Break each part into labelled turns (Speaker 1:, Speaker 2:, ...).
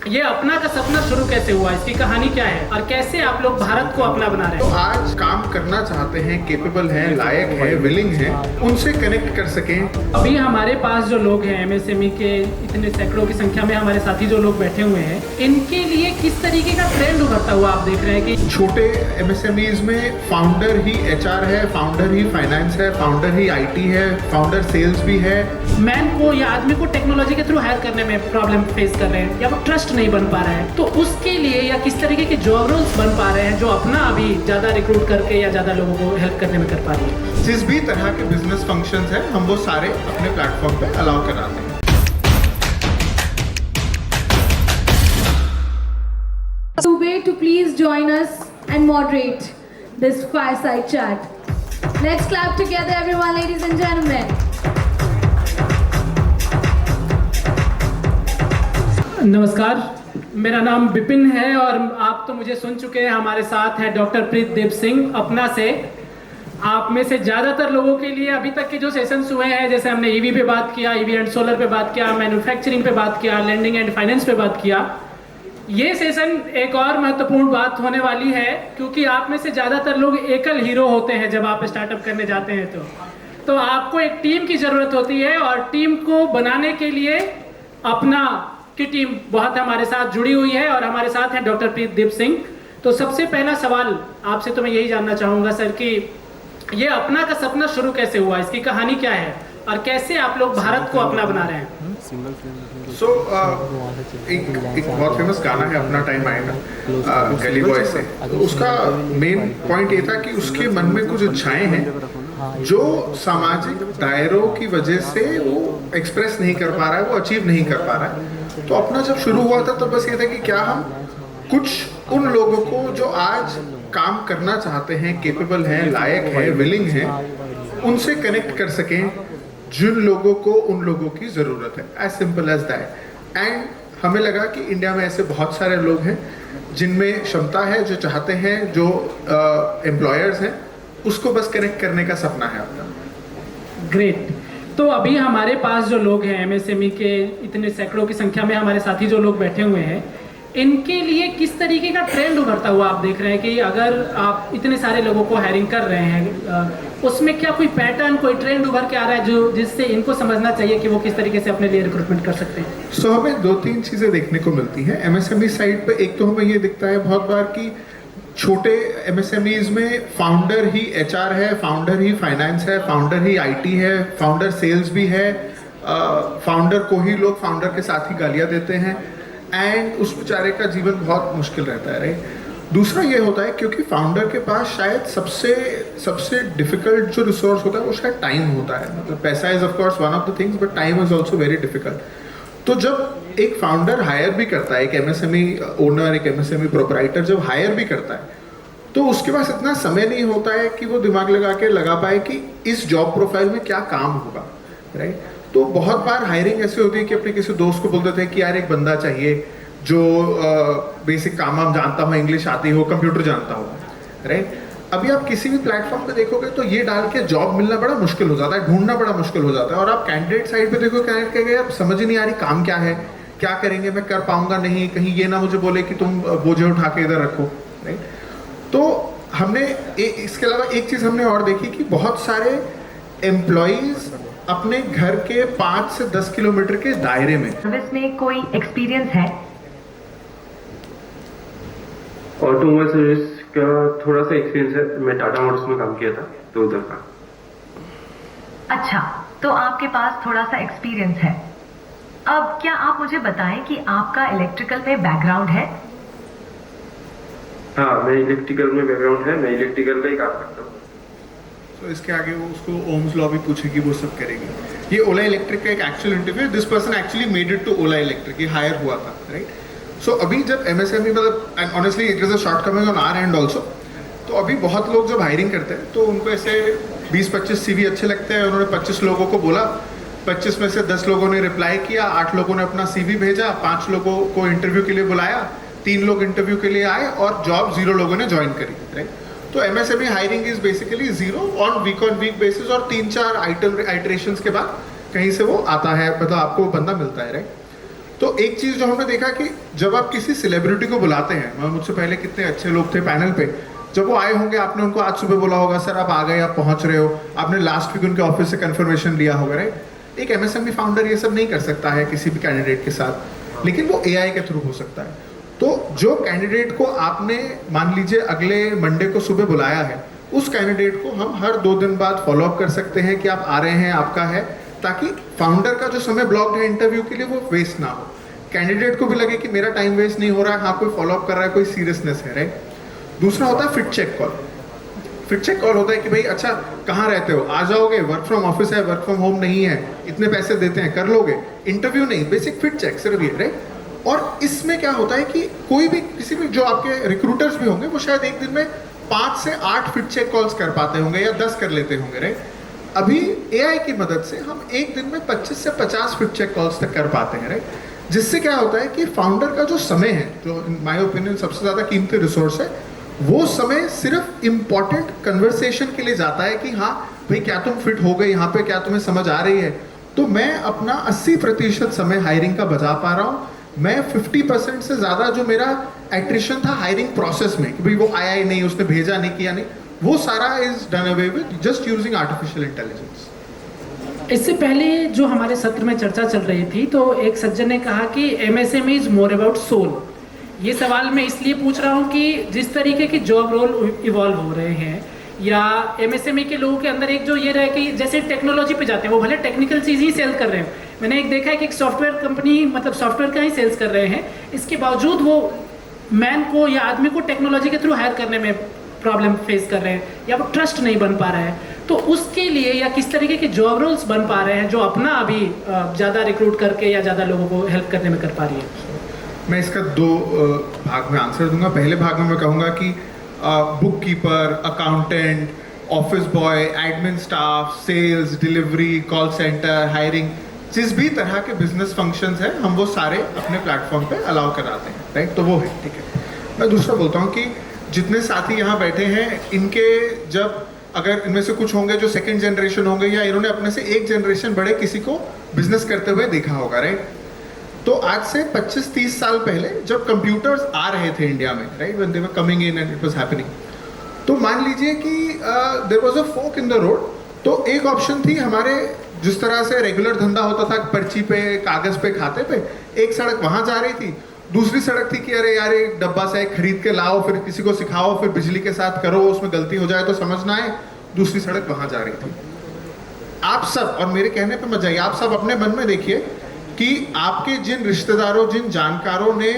Speaker 1: ये अपना का सपना शुरू कैसे हुआ, इसकी कहानी क्या है और कैसे आप लोग भारत को अपना बना रहे
Speaker 2: तो
Speaker 1: हैं?
Speaker 2: आज काम करना चाहते हैं, केपेबल हैं, लायक हैं, विलिंग हैं, उनसे कनेक्ट कर सकें।
Speaker 1: अभी हमारे पास जो लोग हैं एमएसएमई के इतने सैकड़ों की संख्या में हमारे साथी जो लोग बैठे हुए हैं, इनके लिए किस तरीके का ट्रेंड उभरता हुआ आप देख रहे हैं कि
Speaker 2: छोटे एमएसएमईज में फाउंडर ही एचआर है, फाउंडर ही फाइनेंस है, फाउंडर ही आईटी है, फाउंडर सेल्स भी है।
Speaker 1: मैन को या आदमी को टेक्नोलॉजी के थ्रू हायर करने में प्रॉब्लम फेस कर रहे हैं या वो ट्रस्ट नहीं बन पा रहा है, तो उसके लिए या किस तरीके के जॉब रोल्स बन पा रहे हैं जो अपना अभी ज़्यादा रिक्रूट करके या ज़्यादा लोगों को हेल्प करने में कर पा रही है।
Speaker 2: जिस भी तरह के बिजनेस फंक्शंस हैं हम वो सारे अपने प्लेटफॉर्म पे अलाउ कराते हैं।
Speaker 3: Subay to please join us and moderate this fireside chat. Let's clap together everyone, ladies and gentlemen.
Speaker 1: नमस्कार, मेरा नाम विपिन है और आप तो मुझे सुन चुके हैं। हमारे साथ है डॉक्टर प्रीतदेव सिंह अपना से। आप में से ज़्यादातर लोगों के लिए अभी तक के जो सेशंस हुए हैं, जैसे हमने ईवी पे बात किया, ईवी एंड सोलर पे बात किया, मैन्युफैक्चरिंग पे बात किया, लैंडिंग एंड फाइनेंस पे बात किया, ये सेशन एक और महत्वपूर्ण बात होने वाली है क्योंकि आप में से ज़्यादातर लोग एकल हीरो होते हैं। जब आप स्टार्टअप करने जाते हैं तो आपको एक टीम की ज़रूरत होती है और टीम को बनाने के लिए अपना की टीम बहुत हमारे साथ जुड़ी हुई है और हमारे साथ है डॉक्टर प्रीतदेव सिंह। तो सबसे पहला सवाल आपसे तो मैं यही जानना चाहूँगा सर कि ये अपना का सपना शुरू कैसे हुआ, इसकी कहानी क्या है और कैसे आप लोग भारत को अपना बना रहे हैं?
Speaker 2: एक बहुत फेमस गाना है अपना टाइम आएगा, गली बॉय से। तो उसका मेन पॉइंट ये था कि उसके मन में कुछ इच्छाएं हैं जो सामाजिक दायरों की वजह से वो एक्सप्रेस नहीं कर पा रहा है, वो अचीव नहीं कर पा रहा है। तो अपना जब शुरू हुआ था तो बस ये था कि क्या हम कुछ उन लोगों को जो आज काम करना चाहते हैं, केपेबल हैं, लायक हैं, विलिंग हैं, उनसे कनेक्ट कर सकें जिन लोगों को उन लोगों की ज़रूरत है। As simple as that. And हमें लगा कि इंडिया में ऐसे बहुत सारे लोग हैं जिनमें क्षमता है, जो चाहते हैं, जो एम्प्लॉयर्स हैं, उसको बस कनेक्ट करने का सपना है अपना।
Speaker 1: ग्रेट। तो अभी हमारे पास जो लोग हैं एमएसएमई के इतने सैकड़ों की संख्या में हमारे साथी जो लोग बैठे हुए हैं, इनके लिए किस तरीके का ट्रेंड उभरता हुआ आप देख रहे हैं कि अगर आप इतने सारे लोगों को हायरिंग कर रहे हैं, उसमें क्या कोई पैटर्न, कोई ट्रेंड उभर के आ रहा है जो जिससे इनको समझना चाहिए कि वो किस तरीके से अपने लिए रिक्रूटमेंट कर सकते हैं?
Speaker 2: सो हमें दो तीन चीज़ें देखने को मिलती हैं एमएसएमई साइड पे। एक तो हमें ये दिखता है बहुत बार कि छोटे एमएसएमईज में फाउंडर ही एचआर है, फाउंडर ही फाइनेंस है, फाउंडर ही आईटी है, फाउंडर सेल्स भी है। फाउंडर को ही लोग फाउंडर के साथ ही गालियाँ देते हैं एंड उस बेचारे का जीवन बहुत मुश्किल रहता है, राइट। दूसरा ये होता है क्योंकि फाउंडर के पास शायद सबसे डिफिकल्ट जो रिसोर्स होता है वो शायद टाइम होता है। मतलब पैसा is of course one of the things but time is also very difficult. तो जब एक फाउंडर हायर भी करता है, एक एमएसएमई ओनर, एक एमएसएमई प्रोप्राइटर जब हायर भी करता है तो उसके पास इतना समय नहीं होता है कि वो दिमाग लगा पाए कि इस जॉब प्रोफाइल में क्या काम होगा, राइट। तो बहुत बार हायरिंग ऐसे होती है कि अपने किसी दोस्त को बोल देते हैं कि यार एक बंदा चाहिए जो बेसिक काम वाम जानता हो, इंग्लिश आती हो, कंप्यूटर जानता हो, राइट। अभी आप किसी भी प्लेटफॉर्म पे देखोगे तो ये डाल के जॉब मिलना बड़ा मुश्किल हो जाता है, ढूंढना बड़ा मुश्किल हो जाता है। और आप कैंडिडेट साइड पे देखो क्या यार समझ ही नहीं आ रही काम क्या है, क्या करेंगे, मैं कर पाऊंगा नहीं, कहीं ये ना मुझे बोले कि तुम बोझे उठा के इधर रखो, राइट। तो हमने इसके अलावा एक चीज़ हमने और देखी कि बहुत सारे एम्प्लॉयज़ अपने घर के 5 से 10 किलोमीटर के दायरे में
Speaker 4: सर्विस में कोई एक्सपीरियंस है?
Speaker 5: ऑटोमोबाइल सर्विस का थोड़ा सा एक्सपीरियंस है, मैं टाटा मोटर्स में काम किया था तो उधर का।
Speaker 4: अच्छा, तो आपके पास थोड़ा सा एक्सपीरियंस है। अब क्या आप मुझे बताएं कि आपका इलेक्ट्रिकल में बैकग्राउंड है?
Speaker 5: हाँ, मैं इलेक्ट्रिकल में बैकग्राउंड है, मैं इलेक्ट्रिकल का ही काम करता हूँ।
Speaker 2: तो इसके आगे वो उसको ओम्स लॉ भी पूछेगी, वो सब करेगी। ये ओला इलेक्ट्रिक का एक actual interview, this person actually made it to Ola electric, ये हायर हुआ था, राइट। सो अभी जब एमएसएमई मतलब and honestly it is a shortcoming on our end also, तो अभी बहुत लोग जब हायरिंग करते हैं तो उनको ऐसे 20-25 सीवी अच्छे लगते हैं। उन्होंने 25 लोगों को बोला, 25 में से 10 लोगों ने रिप्लाई किया, 8 लोगों ने अपना सीवी भेजा, 5 लोगों को इंटरव्यू के लिए बुलाया, 3 लोग इंटरव्यू के लिए आए और जॉब 0 लोगों ने ज्वाइन करी, राइट। तो MSME hiring is basically 0 on week basis और 3-4 आइटरेशंस के बाद कहीं से वो आता है, मतलब आपको बंदा मिलता है, राइट। तो एक चीज जो हमने देखा कि जब आप किसी सेलिब्रिटी को बुलाते हैं, मुझसे पहले कितने अच्छे लोग थे पैनल पे, जब वो आए होंगे आपने उनको आज सुबह बोला होगा सर आप आ गए, आप पहुंच रहे हो, आपने लास्ट वीक उनके ऑफिस से कंफर्मेशन लिया होगा, राइट। एक एमएसएमई फाउंडर ये सब नहीं कर सकता है किसी भी कैंडिडेट के साथ, लेकिन वो एआई के थ्रू हो सकता है। तो जो कैंडिडेट को आपने मान लीजिए अगले मंडे को सुबह बुलाया है, उस कैंडिडेट को हम हर 2 दिन बाद फॉलो अप कर सकते हैं कि आप आ रहे हैं, आपका है, ताकि फाउंडर का जो समय ब्लॉक्ड है इंटरव्यू के लिए वो वेस्ट ना हो, कैंडिडेट को भी लगे कि मेरा टाइम वेस्ट नहीं हो रहा है, हाँ कोई फॉलो अप कर रहा है, कोई सीरियसनेस है, राइट। दूसरा होता है fit check call. Fit check call होता है कि भाई अच्छा कहाँ रहते हो, आ जाओगे, वर्क फ्रॉम ऑफिस है, वर्क फ्रॉम होम नहीं है, इतने पैसे देते हैं, कर लोगे। इंटरव्यू नहीं, बेसिक फिट चेक सिर्फ ये, राइट। और इसमें क्या होता है कि कोई भी किसी भी जो आपके रिक्रूटर्स भी होंगे वो शायद एक दिन में 5 से 8 फिट चेक कॉल्स कर पाते होंगे या 10 कर लेते होंगे, राइट। अभी एआई की मदद से हम एक दिन में 25 से 50 फिट चेक कॉल्स तक कर पाते हैं, राइट। जिससे क्या होता है कि फाउंडर का जो समय है, जो इन माय ओपिनियन सबसे ज्यादा कीमती रिसोर्स है, वो समय सिर्फ इंपॉर्टेंट कन्वर्सेशन के लिए जाता है कि हाँ भाई क्या तुम फिट हो गए यहाँ पे, क्या तुम्हें समझ आ रही है। तो मैं अपना 80% समय हायरिंग का बचा पा रहा हूँ। मैं 50% से ज्यादा जो मेरा एट्रिशन था हायरिंग प्रोसेस में कि भाई वो आया ही नहीं, उसने भेजा नहीं, किया नहीं, वो सारा is done away with just using artificial intelligence.
Speaker 1: इससे पहले जो हमारे सत्र में चर्चा चल रही थी तो एक सज्जन ने कहा कि MSME is more about soul. ये सवाल मैं इसलिए पूछ रहा हूँ कि जिस तरीके के जॉब रोल इवॉल्व हो रहे हैं या एमएसएमई के लोगों के अंदर एक जो ये रहे कि जैसे टेक्नोलॉजी पे जाते हैं, वो भले टेक्निकल चीज़ ही सेल कर रहे हैं। मैंने एक देखा है कि एक सॉफ्टवेयर कंपनी मतलब सॉफ्टवेयर का ही सेल्स कर रहे हैं, इसके बावजूद वो मैन को या आदमी को टेक्नोलॉजी के थ्रू हायर करने में प्रॉब्लम फेस कर रहे हैं या वो ट्रस्ट नहीं बन पा रहा है। तो उसके लिए या किस तरीके के जॉब रोल्स बन पा रहे हैं जो अपना अभी ज़्यादा रिक्रूट करके या ज़्यादा लोगों को हेल्प करने में कर पा रही है?
Speaker 2: मैं इसका 2 भाग में आंसर दूंगा। पहले भाग में मैं कहूँगा कि book keeper, accountant, office boy, admin staff, sales, delivery, call centre, hiring, जिस भी तरह के बिजनेस फंक्शंस हैं हम वो सारे अपने प्लेटफॉर्म पे अलाउ कराते हैं, राइट। तो वो है, ठीक है। मैं दूसरा बोलता हूँ कि जितने साथी यहाँ बैठे हैं इनके जब अगर इनमें से कुछ होंगे जो सेकंड जनरेशन होंगे या इन्होंने अपने से एक जनरेशन बड़े किसी को बिजनेस करते हुए देखा होगा, राइट। तो आज से 25-30 साल पहले जब कंप्यूटर्स आ रहे थे इंडिया में, right, when they were coming in and it was happening, तो मान लीजिए कि there was a fork in the road. तो एक ऑप्शन थी हमारे, जिस तरह से रेगुलर धंधा होता था पर्ची पे, कागज पे, खाते पे, एक सड़क वहां जा रही थी, दूसरी सड़क थी कि अरे यार एक डब्बा से खरीद के लाओ, फिर किसी को सिखाओ, फिर बिजली के साथ करो, उसमें गलती हो जाए तो समझ ना आए, दूसरी सड़क वहां जा रही थी। आप सब, और मेरे कहने पे मत जाइए, आप सब अपने मन में देखिए कि आपके जिन रिश्तेदारों, जिन जानकारों ने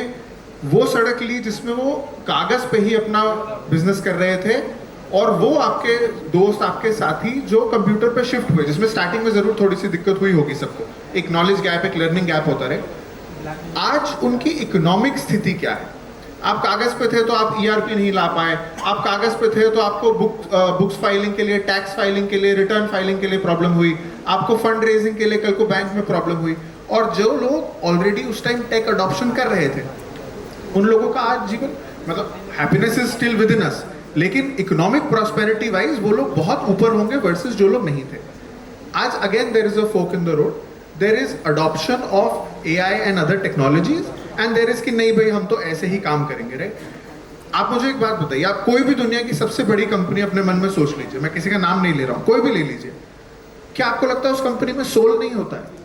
Speaker 2: वो सड़क ली जिसमें वो कागज पे ही अपना बिजनेस कर रहे थे, और वो आपके दोस्त, आपके साथी जो कंप्यूटर पे शिफ्ट हुए, जिसमें स्टार्टिंग में जरूर थोड़ी सी दिक्कत हुई होगी सबको, एक नॉलेज गैप, एक लर्निंग गैप होता रहे। आज उनकी इकोनॉमिक स्थिति क्या है? आप कागज पे थे तो आप ईआरपी नहीं ला पाए, आप कागज पे थे तो आपको बुक्स फाइलिंग के लिए, टैक्स फाइलिंग के लिए, रिटर्न फाइलिंग के लिए प्रॉब्लम हुई, आपको फंड रेजिंग के लिए कल को बैंक में प्रॉब्लम हुई। और जो लोग ऑलरेडी उस टाइम टेक अडॉप्शन कर रहे थे उन लोगों का आज जीवन, मतलब happiness is still within us, लेकिन इकोनॉमिक प्रॉस्पेरिटी वाइज वो लोग बहुत ऊपर होंगे वर्सेस जो लोग नहीं थे। आज again there is a fork in the road, there is adoption of AI and other technologies, and there is कि नहीं भाई हम तो ऐसे ही काम करेंगे, राइट। आप मुझे एक बात बताइए, आप कोई भी दुनिया की सबसे बड़ी कंपनी अपने मन में सोच लीजिए, मैं किसी का नाम नहीं ले रहा हूँ, कोई भी ले लीजिए, क्या आपको लगता है उस कंपनी में सोल नहीं होता है?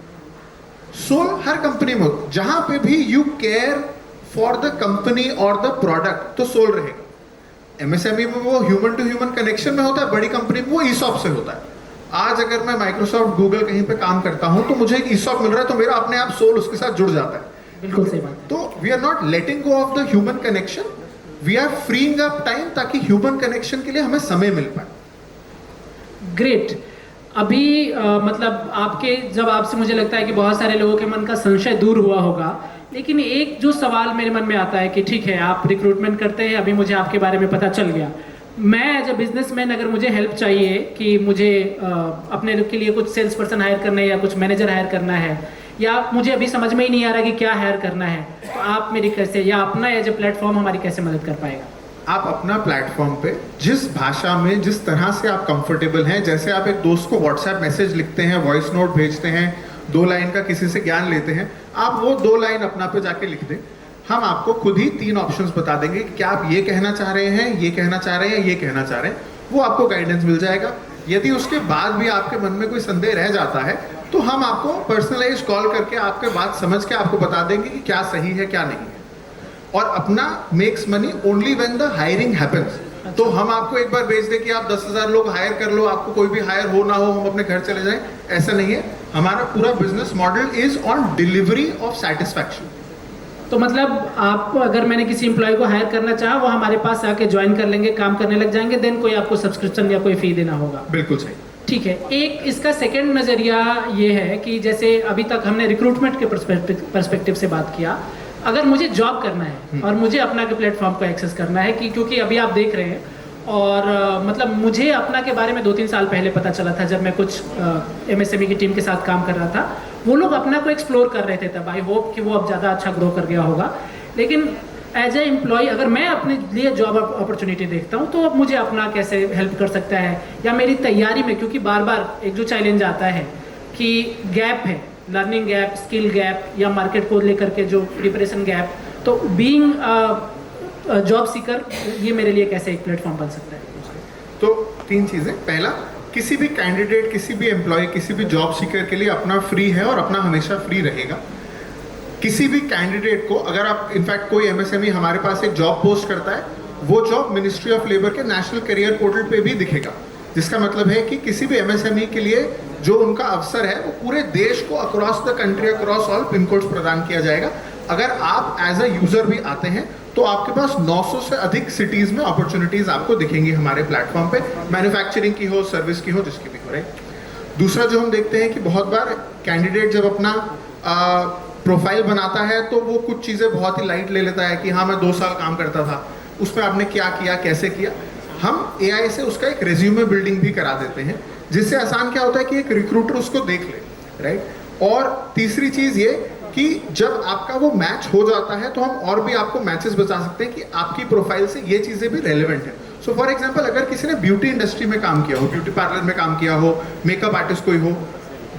Speaker 2: सोल हर कंपनी में होता है। जहां पे भी you care for the company और द प्रोडक्ट तो सोल रहेगा। एमएसएमई में वो ह्यूमन टू ह्यूमन कनेक्शन में होता है, बड़ी कंपनी में वो ईसॉप से होता है। आज अगर मैं माइक्रोसॉफ्ट, गूगल कहीं पे काम करता हूं तो मुझे एक ईसॉप मिल रहा है तो मेरा अपने आप सोल उसके साथ जुड़ जाता है।
Speaker 1: बिल्कुल सही बात।
Speaker 2: तो we are not letting go of the human connection, we are freeing up time ताकि ह्यूमन कनेक्शन के लिए हमें समय मिल पाए।
Speaker 1: ग्रेट। अभी मतलब आपके जवाब से मुझे लगता है कि बहुत सारे लोगों के मन का संशय दूर हुआ होगा, लेकिन एक जो सवाल मेरे मन में आता है कि ठीक है आप रिक्रूटमेंट करते हैं, अभी मुझे आपके बारे में पता चल गया, मैं एज अ बिजनेसमैन अगर मुझे हेल्प चाहिए कि मुझे अपने के लिए कुछ सेल्स पर्सन हायर करना है या कुछ मैनेजर हायर करना है, या मुझे अभी समझ में ही नहीं आ रहा कि क्या हायर करना है, तो आप मेरी कैसे या अपना एज ए प्लेटफॉर्म हमारी कैसे मदद कर पाएगा?
Speaker 2: आप अपना प्लेटफॉर्म पे जिस भाषा में, जिस तरह से आप कंफर्टेबल हैं, जैसे आप एक दोस्त को व्हाट्सएप मैसेज लिखते हैं, वॉइस नोट भेजते हैं, 2 लाइन का किसी से ज्ञान लेते हैं, आप वो 2 लाइन अपना पे जाके लिख दें। हम आपको खुद ही 3 ऑप्शंस बता देंगे कि क्या आप ये कहना चाह रहे हैं, ये कहना चाह रहे हैं, ये कहना चाह रहे हैं। वो आपको गाइडेंस मिल जाएगा। यदि उसके बाद भी आपके मन में कोई संदेह रह जाता है तो हम आपको पर्सनलाइज कॉल करके आपके बात समझ के आपको बता देंगे कि क्या सही है क्या नहीं है। और अपना makes money only when the hiring happens. तो हम आपको एक बार भेज दें कि आप 10,000 लोग हायर कर लो, आपको कोई भी हायर हो ना हो, हम अपने घर चले जाएं, ऐसा नहीं है। हमारा पूरा business model is on delivery of satisfaction.
Speaker 1: तो मतलब आप, अगर मैंने किसी एम्प्लॉय को हायर करना चाहा, वो हमारे पास आके ज्वाइन कर लेंगे, काम करने लग जाएंगे, देन कोई आपको सब्सक्रिप्शन या कोई फी देना होगा?
Speaker 2: बिल्कुल सही।
Speaker 1: ठीक है। एक इसका सेकंड नज़रिया ये है कि जैसे अभी तक हमने रिक्रूटमेंट के पर्सपेक्टिव से बात किया, अगर मुझे जॉब करना है और मुझे अपना के प्लेटफॉर्म को एक्सेस करना है, कि क्योंकि अभी आप देख रहे हैं और मतलब मुझे अपना के बारे में 2-3 साल पहले पता चला था, जब मैं कुछ MSME की टीम के साथ काम कर रहा था। वो लोग अपना को एक्सप्लोर कर रहे थे तब। आई होप कि वो अब ज़्यादा अच्छा ग्रो कर गया होगा। लेकिन एज ए एम्प्लॉय अगर मैं अपने लिए जॉब अपॉर्चुनिटी देखता हूँ तो अब मुझे अपना कैसे हेल्प कर सकता है, या मेरी तैयारी में, क्योंकि बार बार एक जो चैलेंज आता है कि गैप है, लर्निंग गैप, स्किल गैप, या मार्केट को लेकर के जो प्रिपरेशन गैप, तो बीइंग जॉब सीकर ये मेरे लिए कैसे एक प्लेटफॉर्म बन सकता है?
Speaker 2: तो 3 चीजें। पहला, किसी भी कैंडिडेट, किसी भी एम्प्लॉय, किसी भी जॉब सीकर के लिए अपना फ्री है और अपना हमेशा फ्री रहेगा। किसी भी कैंडिडेट को, अगर आप इनफैक्ट कोई MSME हमारे पास एक जॉब पोस्ट करता है, वो जॉब मिनिस्ट्री ऑफ लेबर के नेशनल करियर पोर्टल पे भी दिखेगा। जिसका मतलब है कि किसी भी MSME के लिए जो उनका अवसर है वो पूरे देश को across the country, across all pin codes प्रदान किया जाएगा। अगर आप एज अ यूजर भी आते हैं तो आपके पास 900 से अधिक सिटीज में अपॉर्चुनिटीज आपको दिखेंगी हमारे प्लेटफॉर्म पे, मैन्युफैक्चरिंग की हो, सर्विस की हो, जिसकी भी हो रही। दूसरा जो हम देखते हैं कि बहुत बार कैंडिडेट जब अपना प्रोफाइल बनाता है तो वो कुछ चीज़ें बहुत ही लाइट ले लेता है कि हाँ मैं 2 साल काम करता था, उसमें आपने क्या किया, कैसे किया। हम AI से उसका एक रेज्यूमे बिल्डिंग भी करा देते हैं, जिससे आसान क्या होता है कि एक रिक्रूटर उसको देख ले, राइट। और तीसरी चीज़ ये कि जब आपका वो मैच हो जाता है तो हम और भी आपको मैचेस बता सकते हैं कि आपकी प्रोफाइल से ये चीज़ें भी रेलेवेंट है। सो फॉर एग्जाम्पल, अगर किसी ने ब्यूटी इंडस्ट्री में काम किया हो, ब्यूटी पार्लर में काम किया हो, मेकअप आर्टिस्ट कोई हो,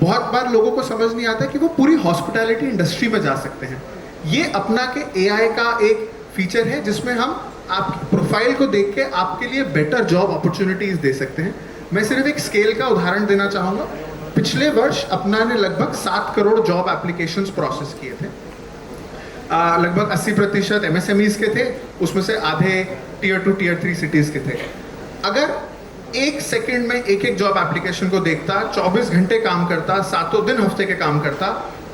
Speaker 2: बहुत बार लोगों को समझ नहीं आता कि वो पूरी हॉस्पिटैलिटी इंडस्ट्री में जा सकते हैं। ये अपना के AI का एक फीचर है जिसमें हम आपकी प्रोफाइल को देख के आपके लिए बेटर जॉब अपॉर्चुनिटीज दे सकते हैं। मैं सिर्फ एक स्केल का उदाहरण देना चाहूँगा। पिछले वर्ष अपना ने लगभग 7 करोड़ जॉब एप्लीकेशंस प्रोसेस किए थे। लगभग 80% MSMEs के थे, उसमें से आधे Tier 2, Tier 3 सिटीज़ के थे। अगर 1 सेकंड में एक जॉब एप्लीकेशन को देखता, 24 घंटे काम करता, 7 दिन हफ्ते के काम करता,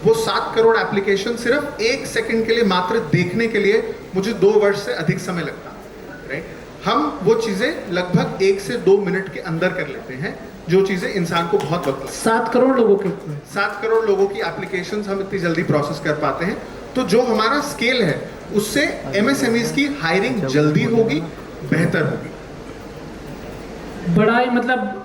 Speaker 2: वो 7 करोड़ एप्लीकेशन सिर्फ 1 सेकंड के लिए मात्र देखने के लिए मुझे 2 वर्ष से अधिक समय लगता, राइट। हम वो चीज़ें लगभग 1 से 2 मिनट के अंदर कर लेते हैं, जो चीज़ें इंसान को बहुत वक्त लगता है।
Speaker 1: 7 करोड़ लोगों के
Speaker 2: 7 करोड़ लोगों की एप्लीकेशंस हम इतनी जल्दी प्रोसेस कर पाते हैं। तो जो हमारा स्केल है उससे MSMEs की हायरिंग जल्दी होगी, बेहतर होगी।
Speaker 1: बड़ा ही मतलब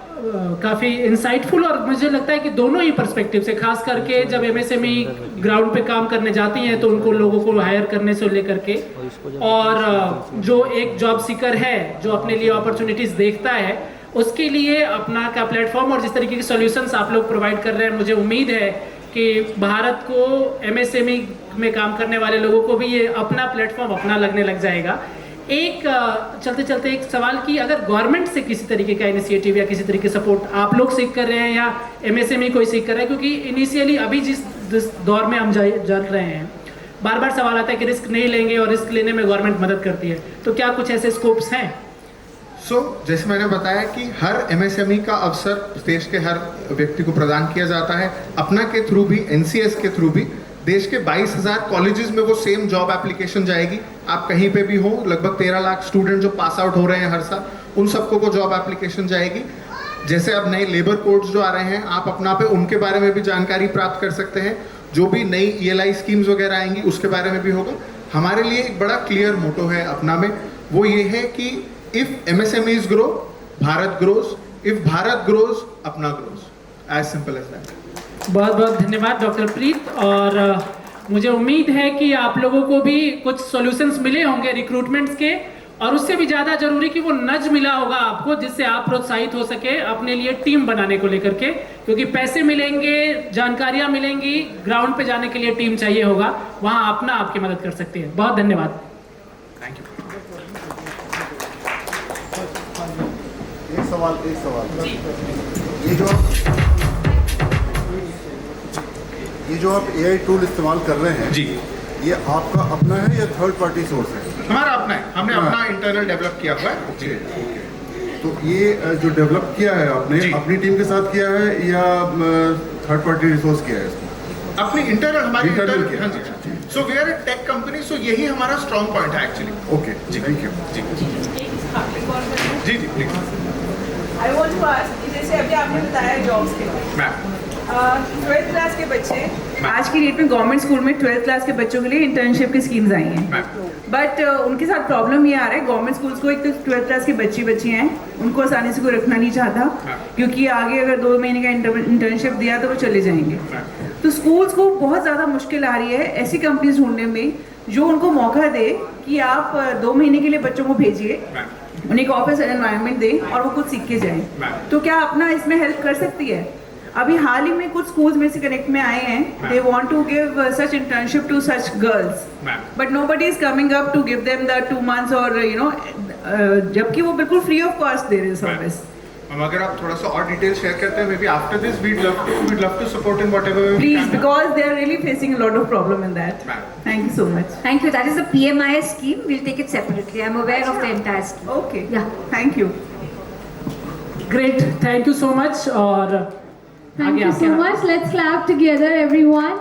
Speaker 1: काफ़ी इंसाइटफुल, और मुझे लगता है कि दोनों ही पर्सपेक्टिव से, खास करके जब MSME ग्राउंड पे काम करने जाती हैं तो उनको लोगों को हायर करने से लेकर के, और जो एक जॉब सीकर है जो अपने लिए अपॉर्चुनिटीज़ देखता है, उसके लिए अपना का प्लेटफॉर्म और जिस तरीके के सॉल्यूशंस आप लोग प्रोवाइड कर रहे हैं, मुझे उम्मीद है कि भारत को MSME में काम करने वाले लोगों को भी ये अपना प्लेटफॉर्म अपना लगने लग जाएगा। एक चलते चलते एक सवाल कि अगर गवर्नमेंट से किसी तरीके का इनिशिएटिव या किसी तरीके सपोर्ट आप लोग सीख कर रहे हैं या MSME कोई सीख कर रहा है, क्योंकि इनिशियली अभी जिस दौर में हम चल रहे हैं, बार बार सवाल आता है कि रिस्क नहीं लेंगे और रिस्क लेने में गवर्नमेंट मदद करती है, तो क्या कुछ ऐसे स्कोप्स हैं?
Speaker 2: जैसे मैंने बताया कि हर MSME का अवसर देश के हर व्यक्ति को प्रदान किया जाता है, अपना के थ्रू भी, NCS के थ्रू भी। देश के 22,000 कॉलेजेस में वो सेम जॉब एप्लीकेशन जाएगी। आप कहीं पे भी हो, लगभग 13 लाख स्टूडेंट जो पास आउट हो रहे हैं हर साल, उन सबको को जॉब एप्लीकेशन जाएगी। जैसे अब नए लेबर कोड्स जो आ रहे हैं, आप अपना पे उनके बारे में भी जानकारी प्राप्त कर सकते हैं। जो भी नई ELI स्कीम्स वगैरह आएंगी उसके बारे में भी होगा। हमारे लिए एक बड़ा क्लियर मोटो है अपना में, वो ये है कि if MSMEs grow, Bharat grows, if Bharat grows, अपना grows, as simple as that।
Speaker 1: बहुत बहुत धन्यवाद डॉक्टर प्रीत, और मुझे उम्मीद है कि आप लोगों को भी कुछ सॉल्यूशंस मिले होंगे रिक्रूटमेंट्स के, और उससे भी ज्यादा जरूरी कि वो नज मिला होगा आपको, जिससे आप प्रोत्साहित हो सके अपने लिए टीम बनाने को लेकर के, क्योंकि पैसे मिलेंगे, जानकारियां मिलेंगी, ग्राउंड पे जाने के लिए टीम चाहिए होगा, वहां अपना आपकी मदद कर सकती है। बहुत धन्यवाद।
Speaker 2: Thank you.
Speaker 6: एक सवाल ये जो आप AI टूल इस्तेमाल कर रहे हैं
Speaker 2: जी,
Speaker 6: ये आपका अपना है या थर्ड पार्टी सोर्स है?
Speaker 2: हमारा अपना है, हमने अपना इंटरनल डेवलप किया हुआ है जी।
Speaker 6: तो ये जो डेवलप किया है आपने
Speaker 2: जी।
Speaker 6: अपनी टीम के साथ किया है या थर्ड पार्टी रिसोर्स किया है इसको?
Speaker 2: अपनी इंटरनल, हमारी
Speaker 6: Internal
Speaker 2: इंटरनल,
Speaker 6: किया।
Speaker 2: हाँ जी। So we are a tech company, सो यही हमारा स्ट्रॉन्ग पॉइंट है एक्चुअली।
Speaker 6: ओके जी, थैंक यू।
Speaker 2: जी जी जी please
Speaker 7: I want to ask कि जैसे अभी आपने बताया जॉब्स के बारे में,
Speaker 2: मैम।
Speaker 7: 12th क्लास के बच्चे आज की डेट में गवर्नमेंट स्कूल में 12th क्लास के बच्चों के लिए इंटर्नशिप की स्कीम्स आई हैं,
Speaker 2: मैम।
Speaker 7: बट उनके साथ प्रॉब्लम ये आ रहा है, गवर्नमेंट स्कूल्स को एक तो 12th क्लास के बच्चे हैं, उनको आसानी से कोई रखना नहीं चाहता, क्योंकि आगे अगर 2 महीने का इंटर्नशिप दिया तो वो चले जाएंगे। तो स्कूल्स को बहुत ज़्यादा मुश्किल आ रही है ऐसी कंपनीज ढूंढने में जो उनको मौका दे कि आप 2 महीने के लिए बच्चों को भेजिए, उन्हें एक ऑफिस एनवायरनमेंट दें और वो कुछ सीख के जाएं। तो क्या अपना इसमें हेल्प कर सकती है? अभी हाल ही में कुछ स्कूल्स में से कनेक्ट में आए हैं, they want to give such internship to such girls, but nobody is coming up to give them the 2 months और जबकि वो बिल्कुल फ्री ऑफ कॉस्ट दे रहे हैं सर्विस।
Speaker 2: अगर आप थोड़ा सा और डिटेल शेयर करते हैं, may be after this we'd love to support in whatever way we
Speaker 7: Please,
Speaker 2: can.
Speaker 7: because they are really facing a lot of problem in that. Thank you so much.
Speaker 8: Thank you. That is the PMIS scheme. We'll take it separately. I'm aware of the entire scheme.
Speaker 7: Okay.
Speaker 8: Yeah.
Speaker 7: Thank you.
Speaker 1: Great, thank you so much. और
Speaker 3: Thank you so much. Let's clap together, everyone.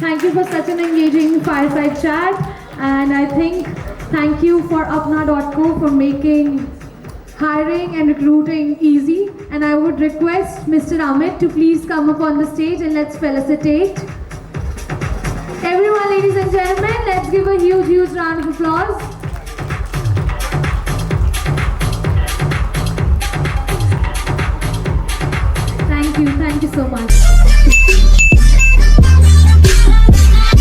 Speaker 3: Thank you for such an engaging fireside chat. And I think thank you for Apna.co for making hiring and recruiting easy. And I would request Mr. Amit to please come up on the stage and let's felicitate. Everyone, ladies and gentlemen, let's give a huge round of applause. Thank you so much.